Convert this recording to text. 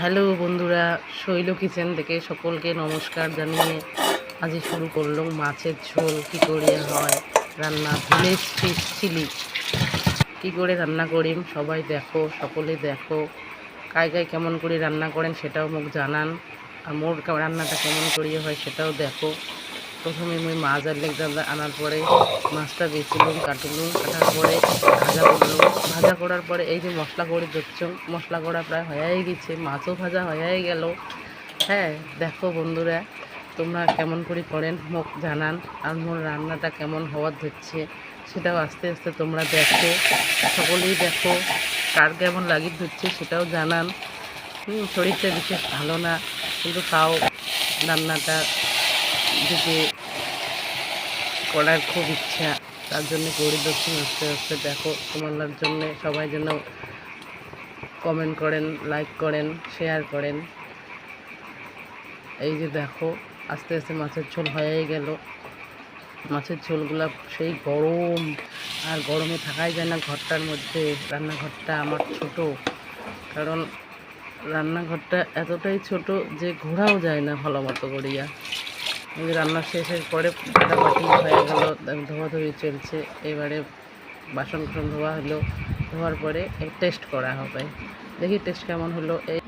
Hello বন্ধুরা, শৈল kitchen থেকে সকলকে নমস্কার জানিয়ে আজই শুরু করলাম মাছের ঝোল কী করে হয় রান্না। ভিলেজ ফিশ চিলি কী করে রান্না করিম সবাই দেখো, সকলে দেখো। কায় কায় কেমন করে রান্না করেন সেটাও মোক জানান, আর মোর রান্নাটা কেমন করিয়ে হয় সেটাও দেখো। প্রথমে মুই মাছ আনার পরে মাছটা বেছিলুম, কাটার পরে ভাজা করলুম। ভাজা করার পরে এই যে মশলা করে দিচ্ছ, মশলা করা প্রায় হয়ে গেছে, মাছও ভাজা হয়ে গেল। হ্যাঁ দেখো বন্ধুরা, তোমরা কেমন করে করেন মোক জানান, আর মোর রান্নাটা কেমন হওয়ার ধরছে সেটাও আস্তে আস্তে তোমরা দেখো, সকলেই দেখো। কার কেমন লাগিয়ে ধরছে সেটাও জানান। শরীরটা বিশেষ ভালো না, কিন্তু তাও রান্নাটা দিকে করার খুব ইচ্ছা, তার জন্য করে দিচ্ছি আস্তে আস্তে। দেখো তোমার জন্য সবাই যেন কমেন্ট করেন, লাইক করেন, শেয়ার করেন। এই যে দেখো আস্তে আস্তে মাছের ঝোল হয়ে গেল। মাছের ঝোলগুলো সেই গরম, আর গরমে থাকাই যায় না ঘরটার মধ্যে। রান্নাঘরটা আমার ছোট, কারণ রান্নাঘরটা এতটাই ছোট যে ঘোরাও যায় না ভালো মতো করিয়া। রান্না শেষের পরে কাটাকাটি হয়ে গেল, ধোয়াধুয়ি চলছে। এবারে বাসন ধোয়া হলো, ধোয়ার পরে টেস্ট করা হবে। দেখি টেস্ট কেমন হলো। এই